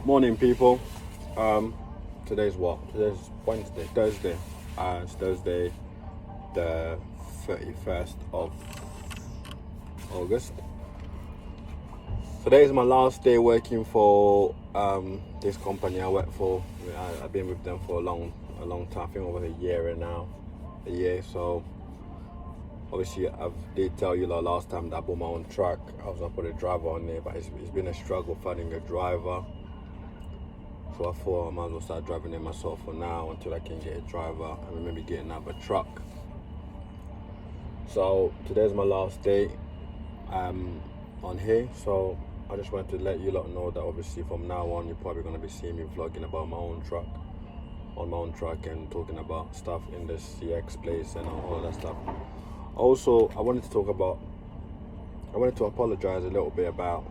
Morning, people. Um, Today's what? Today's Wednesday, Thursday. It's Thursday, the 31st of August. Today is my last day working for this company I work for. I've been with them for a long time. I think over a year now. So obviously I did tell you last time that I bought my own truck. I was gonna put a driver on there, but it's been a struggle finding a driver. So I thought I might as well start driving it myself for now until I can get a driver and maybe get another truck. So today's my last day on here. So I just wanted to let you lot know that obviously from now on you're probably going to be seeing me vlogging about my own truck, and talking about stuff in the CX place and all of that stuff. Also, I wanted to apologize a little bit about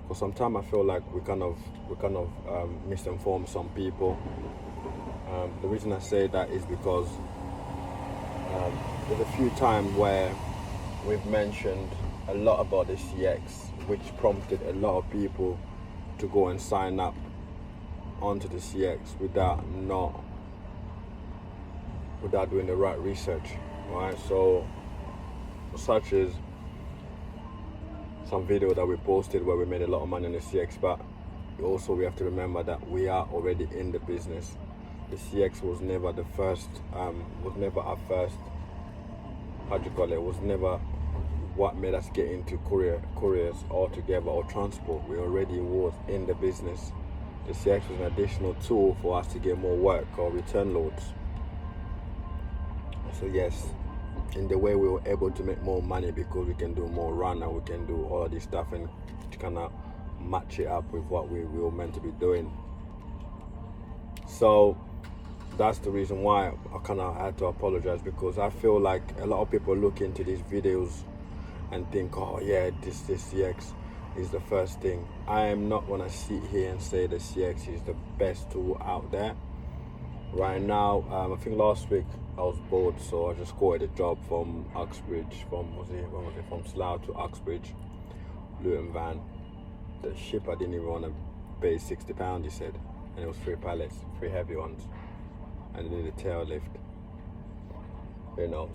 for some time I feel like we kind of misinformed some people. The reason I say that is because there's a few times where we've mentioned a lot about the CX, which prompted a lot of people to go and sign up onto the CX without doing the right research, right? So such as some video that we posted where we made a lot of money on the CX, but also we have to remember that we are already in the business. The CX was never our first, was never what made us get into couriers altogether or transport. We already was in the business. The CX was an additional tool for us to get more work or return loads. So yes, in the way we were able to make more money because we can do more run and we can do all of this stuff and kind of match it up with what we were meant to be doing. So that's the reason why I kind of had to apologize, because I feel like a lot of people look into these videos and think, oh yeah, this CX is the first thing. I am not gonna sit here and say the CX is the best tool out there right now. I think last week I was bored, so I just got a job from Uxbridge, from Slough to Uxbridge, Luton van. The shipper didn't even want to pay £60, he said, and it was 3 pallets, 3 heavy ones, and they needed a tail lift.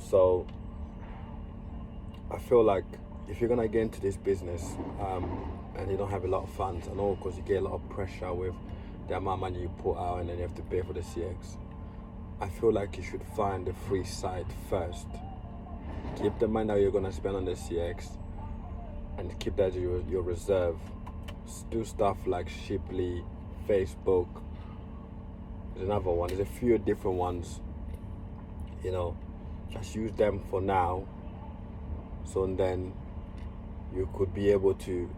So I feel like if you're gonna get into this business and you don't have a lot of funds, I know because you get a lot of pressure with the amount of money you put out and then you have to pay for the CX, I feel like you should find a free site first. Keep the money that you're gonna spend on the CX and keep that your reserve. Do stuff like Shiply, Facebook. There's another one. There's a few different ones. Just use them for now. So then you could be able to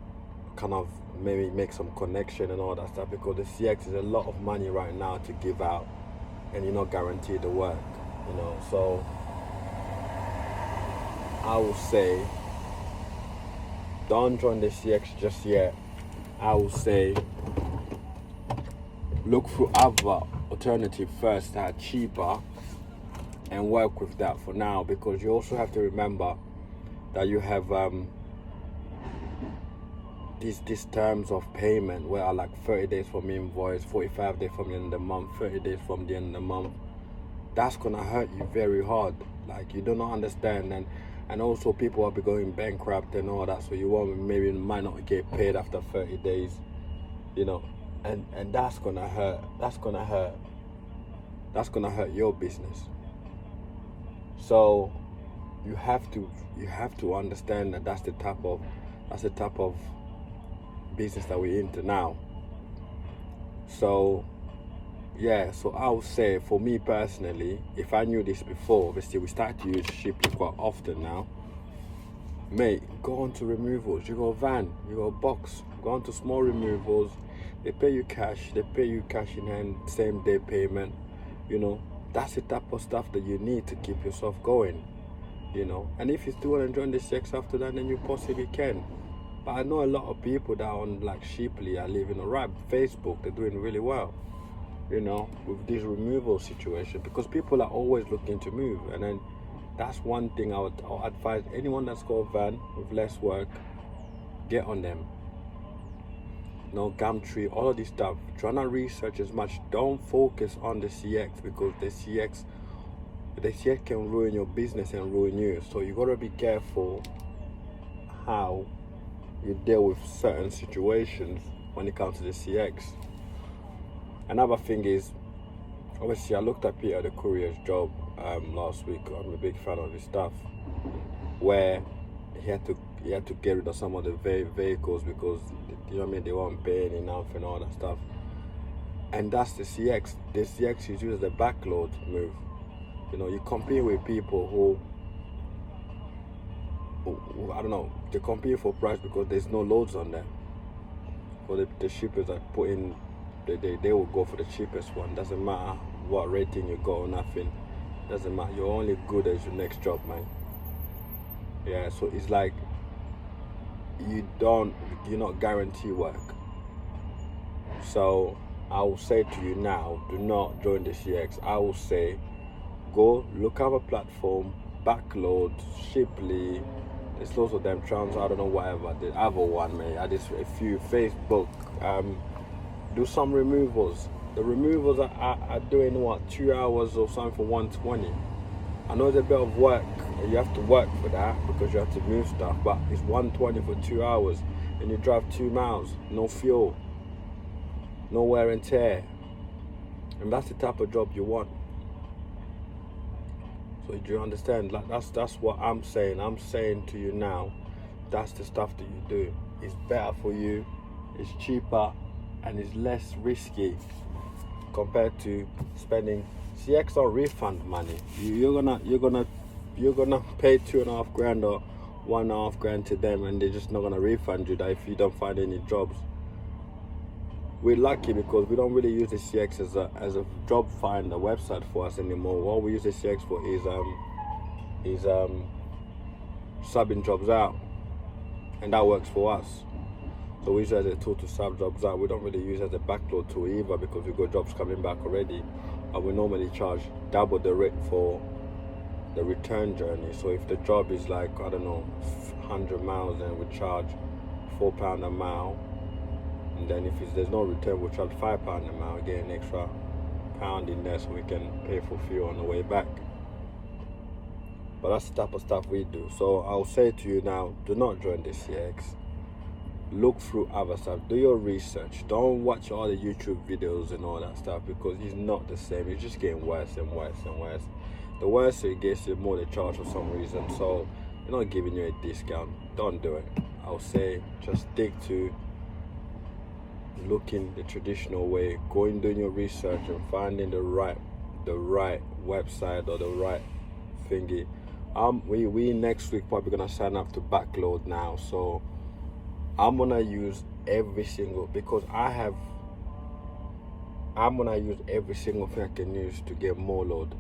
kind of maybe make some connection and all that stuff, because the CX is a lot of money right now to give out and you're not guaranteed the work, So I will say don't join the CX just yet. I will say look through other alternatives first that are cheaper and work with that for now, because you also have to remember that you have these terms of payment where are like 30 days from invoice, 45 days from the end of the month, 30 days from the end of the month. That's gonna hurt you very hard. Like, you do not understand, and also people will be going bankrupt and all that, so you might not get paid after 30 days, and that's gonna hurt. That's gonna hurt your business. So you have to understand that that's the type of business that we're into now. So yeah, so I would say for me personally, if I knew this before, obviously we start to use Shiply quite often now, mate, go on to removals. You got a van, you got a box, go on to small removals. They pay you cash in hand, same day payment. That's the type of stuff that you need to keep yourself going. And if you still want to join the CX after that, then you possibly can. But I know a lot of people that are on like Shiply are living alright. Facebook, they're doing really well, with this removal situation, because people are always looking to move. And then that's one thing I'll advise anyone that's got a van with less work, get on them. no Gumtree, all of this stuff. Try not research as much. Don't focus on the CX, because the CX can ruin your business and ruin you. So you gotta be careful how you deal with certain situations when it comes to the CX. Another thing is, obviously, I looked at Peter the Courier's job last week. I'm a big fan of his stuff, where he had to get rid of some of the vehicles because, you know what I mean, they weren't paying enough and all that stuff. And that's the CX. The CX is used as a backload move. You know, you compete with people who I don't know, they compete for price because there's no loads on them. So the shippers are putting, they will go for the cheapest one. Doesn't matter what rating you got or nothing. Doesn't matter. You're only good as your next job, man. Yeah, so it's like you're not guaranteed work. So I will say to you now, do not join the CX. I will say, go look up a platform, Backload, Shiply, there's lots of them, Trans, I don't know, whatever, the other one, man, I just a few, Facebook, do some removals. The removals are doing what, 2 hours or something for 120. I know it's a bit of work, and you have to work for that because you have to move stuff, but it's 120 for 2 hours, and you drive 2 miles, no fuel, no wear and tear, and that's the type of job you want. So do you understand? Like that's what I'm saying. I'm saying to you now, that's the stuff that you do. It's better for you, it's cheaper, and it's less risky compared to spending CX or refund money. You're gonna pay $2.5 grand or $1.5 grand to them, and they're just not gonna refund you that if you don't find any jobs. We're lucky because we don't really use the CX as a job finder website for us anymore. What we use the CX for is subbing jobs out, and that works for us. So we use it as a tool to sub jobs out. We don't really use it as a backload tool either because we've got jobs coming back already, and we normally charge double the rate for the return journey. So if the job is like, I don't know, 100 miles, then we charge £4 a mile. And then if there's no return, we'll charge £5 a mile, get an extra pound in there so we can pay for fuel on the way back. But that's the type of stuff we do. So I'll say to you now, do not join the CX. Look through other stuff, do your research. Don't watch all the YouTube videos and all that stuff because it's not the same. It's just getting worse and worse and worse. The worse it gets, the more they charge for some reason. So they're not giving you a discount. Don't do it. I'll say just stick to looking the traditional way, going doing your research and finding the right website or the right thingy. We next week probably gonna sign up to Backload now, so I'm gonna use every single thing I can use to get more load.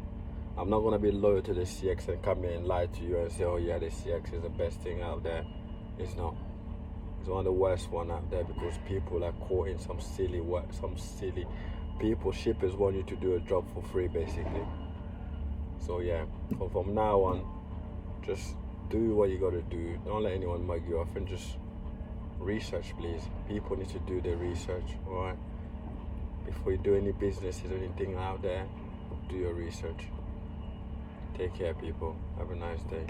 I'm not gonna be loyal to the CX and come here and lie to you and say, oh yeah, the CX is the best thing out there. It's not. It's one of the worst one out there because people are caught in some silly work, shippers want you to do a job for free basically. So yeah, so from now on, just do what you gotta do. Don't let anyone mug you off and just research, please. People need to do their research, alright? Before you do any businesses or anything out there, do your research. Take care, people. Have a nice day.